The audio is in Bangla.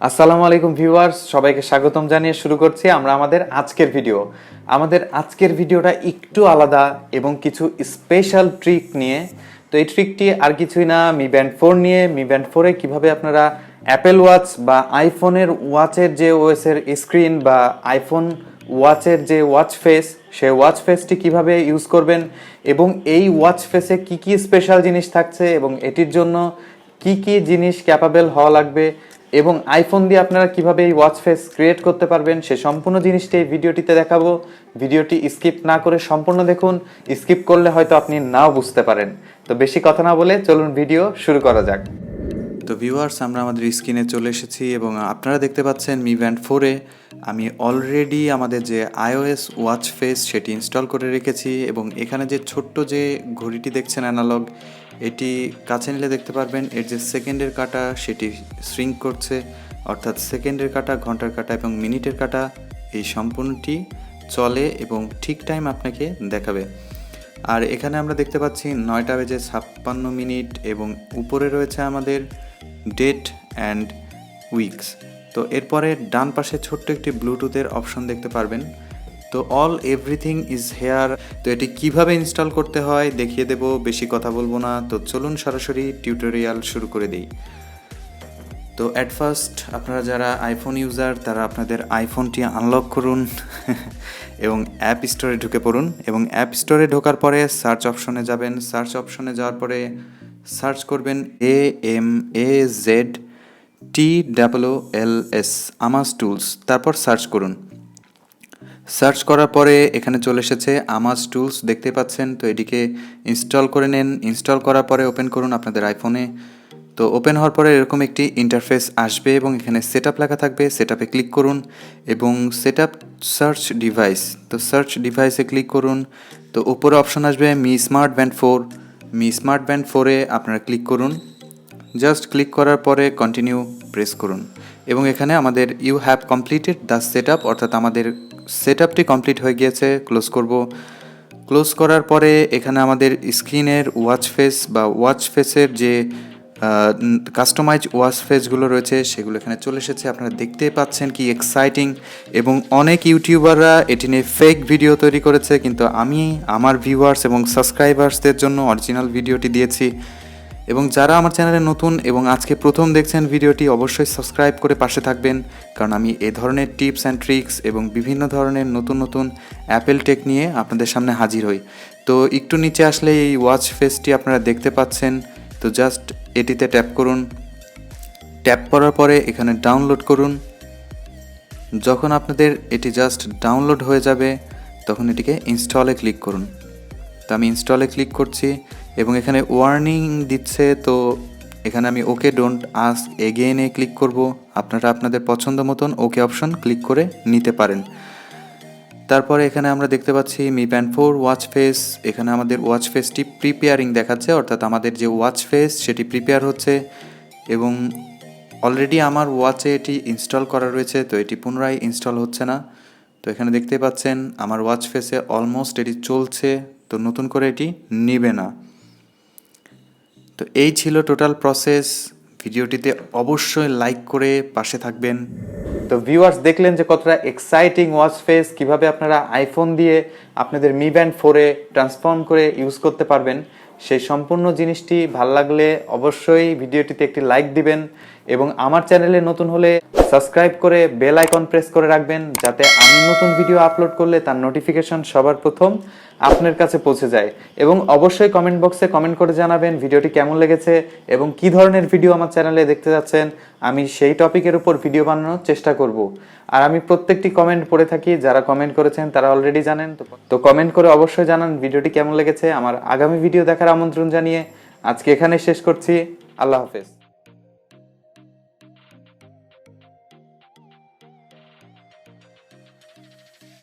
আসসালামু আলাইকুম ভিউয়ার্স, সবাইকে স্বাগতম জানিয়ে শুরু করছি আমরা আমাদের আজকের ভিডিও। আমাদের আজকের ভিডিওটা একটু আলাদা এবং কিছু স্পেশাল ট্রিক নিয়ে। তো এই ট্রিকটি আর কিছুই না, মি ব্যান্ড 4 নিয়ে। মি ব্যান্ড 4-এ কীভাবে আপনারা অ্যাপেল ওয়াচ বা আইফোনের ওয়াচের যে ওএসের স্ক্রিন বা আইফোন ওয়াচের যে ওয়াচ ফেস, সেই ওয়াচ ফেসটি কীভাবে ইউজ করবেন এবং এই ওয়াচ ফেসে কী কী স্পেশাল জিনিস থাকছে এবং এটির জন্য কি কি জিনিস ক্যাপাবেল হওয়া লাগবে এবং আইফোন দিয়ে আপনারা কিভাবে এই ওয়াচ ফেস ক্রিয়েট করতে পারবেন, সে সম্পূর্ণ জিনিসটি এই ভিডিওটিতে দেখাবো। ভিডিওটি স্কিপ না করে সম্পূর্ণ দেখুন, স্কিপ করলে হয়তো আপনি নাও বুঝতে পারেন। তো বেশি কথা না বলে চলুন ভিডিও শুরু করা যাক। তো ভিউয়ার্স, আমরা আমাদের স্ক্রিনে চলে এসেছি এবং আপনারা দেখতে পাচ্ছেন মি ব্যান্ড 4-এ আমি অলরেডি আমাদের যে iOS ওয়াচ ফেস সেটি ইনস্টল করে রেখেছি এবং এখানে যে ছোট্ট যে ঘড়িটি দেখছেন অ্যানালগ, এটি কাছে নিলে দেখতে পারবেন এর যে সেকেন্ডের কাঁটা সেটি শ্রিঙ্ক করছে, অর্থাৎ সেকেন্ডের কাঁটা, ঘন্টার কাঁটা এবং মিনিটের কাঁটা এই সম্পূর্ণটি চলে এবং ঠিক টাইম আপনাকে দেখাবে। আর এখানে আমরা দেখতে পাচ্ছি 9:56 এবং উপরে রয়েছে আমাদের ডেট অ্যান্ড উইকস। তো এরপরে ডান পাশে ছোট্ট একটি ব্লুটুথের অপশন দেখতে পারবেন। তো অল এভরিথিং ইজ হেয়ার। তো এটি কিভাবে ইনস্টল করতে হয় দেখিয়ে দেব, বেশি কথা বলবো না। তো চলুন সরাসরি টিউটোরিয়াল শুরু করে দিই। তো অ্যাট ফার্স্ট আপনারা যারা আইফোন ইউজার তারা আপনাদের আইফোনটি আনলক করুন এবং অ্যাপ স্টোরে ঢুকে পড়ুন এবং অ্যাপ স্টোরে ঢোকার পরে সার্চ অপশনে যাবেন। সার্চ অপশনে যাওয়ার পরে সার্চ করবেন AMAZTOOLS আমাজ টুলস, তারপর সার্চ করুন। সার্চ করার পরে এখানে চলে এসেছে আমাজ টুলস, দেখতে পাচ্ছেন। তো এটিকে ইনস্টল করে নেন। ইনস্টল করার পরে ওপেন করুন আপনাদের আইফোনে। তো ওপেন হওয়ার পরে এরকম একটি ইন্টারফেস আসবে এবং এখানে সেটআপ লেখা থাকবে, সেটআপে ক্লিক করুন এবং সেটআপ সার্চ ডিভাইস। তো সার্চ ডিভাইসে ক্লিক করুন। তো উপরে অপশন আসবে Mi smart band 4। Mi smart band 4-এ আপনারা ক্লিক করুন। জাস্ট ক্লিক করার পরে কন্টিনিউ প্রেস করুন এবং এখানে আমাদের you have completed the setup, অর্থাৎ আমাদের সেটআপটি কমপ্লিট হয়ে গিয়েছে। ক্লোজ করব। ক্লোজ করার পরে এখানে আমাদের স্ক্রিনের ওয়াচ ফেস বা ওয়াচ ফেসের যে কাস্টমাইজ ওয়াচ ফেসগুলো রয়েছে সেগুলো এখানে চলে এসেছে। আপনারা দেখতে পাচ্ছেন কি এক্সাইটিং, এবং অনেক ইউটিউবাররা এটি নিয়ে ফেক ভিডিও তৈরি করেছে, কিন্তু আমি আমার ভিউয়ার্স এবং সাবস্ক্রাইবার্সদের জন্য অরিজিনাল ভিডিওটি দিয়েছি। এবং যারা আমার চ্যানেলে নতুন এবং আজকে প্রথম দেখছেন ভিডিওটি, অবশ্যই সাবস্ক্রাইব করে পাশে থাকবেন, কারণ আমি এ ধরনের টিপস অ্যান্ড ট্রিক্স এবং বিভিন্ন ধরনের নতুন নতুন অ্যাপেল টেক নিয়ে আপনাদের সামনে হাজির হই। তো একটু নিচে আসলে এই ওয়াচ ফেসটি আপনারা দেখতে পাচ্ছেন। তো জাস্ট এটিতে ট্যাপ করুন। ট্যাপ করার পরে এখানে ডাউনলোড করুন। যখন আপনাদের এটি জাস্ট ডাউনলোড হয়ে যাবে তখন এটিকে ইনস্টলে ক্লিক করুন। তো আমি ইনস্টলে ক্লিক করছি এবং এখানে ওয়ার্নিং দিচ্ছে। তো এখানে আমি ওকে ডোন্ট আস্ক এগেইনে ক্লিক করব। আপনারা আপনাদের পছন্দ মতন ওকে অপশন ক্লিক করে নিতে পারেন। তারপরে এখানে আমরা দেখতে পাচ্ছি মি ব্যান্ড 4 ওয়াচ ফেস। এখানে আমাদের ওয়াচ ফেসটি প্রিপেয়ারিং দেখাচ্ছে, অর্থাৎ আমাদের যে ওয়াচ ফেস সেটি প্রিপেয়ার হচ্ছে এবং অলরেডি আমার ওয়াচে এটি ইনস্টল করা রয়েছে। তো এটি পুনরায় ইনস্টল হচ্ছে না। তো এখানে দেখতে পাচ্ছেন আমার ওয়াচ ফেসে অলমোস্ট এটি চলছে, তো নতুন করে এটি নেবে না। তো এই ছিল টোটাল প্রসেস। ভিডিওটিতে অবশ্যই লাইক করে পাশে থাকবেন। তো ভিউয়ার্স, দেখলেন যে কতটা এক্সাইটিং ওয়াচ ফেস, কিভাবে আপনারা আইফোন দিয়ে আপনাদের মি ব্যান্ড 4-এ ট্রান্সফর্ম করে ইউজ করতে পারবেন। সেই সম্পূর্ণ জিনিসটি ভালো লাগলে অবশ্যই ভিডিওটিতে একটি লাইক দিবেন এবং আমার চ্যানেলে নতুন হলে সাবস্ক্রাইব করে বেল আইকন প্রেস করে রাখবেন, যাতে আমি নতুন ভিডিও আপলোড করলে তার নোটিফিকেশন সবার প্রথম আপনার কাছে পৌঁছে যায়। এবং অবশ্যই কমেন্ট বক্সে কমেন্ট করে জানাবেন ভিডিওটি কেমন লেগেছে এবং কি ধরনের ভিডিও আমার চ্যানেলে দেখতে যাচ্ছেন। আমি সেই টপিকের উপর ভিডিও বানানোর চেষ্টা করব। আর আমি প্রত্যেকটি কমেন্ট পড়ে থাকি, যারা কমেন্ট করেছেন তারা অলরেডি জানেন। তো কমেন্ট করে অবশ্যই জানান ভিডিওটি কেমন লেগেছে। আমার আগামী ভিডিও দেখার আমন্ত্রণ জানিয়ে আজকে এখানে শেষ করছি। আল্লাহ হাফেজ।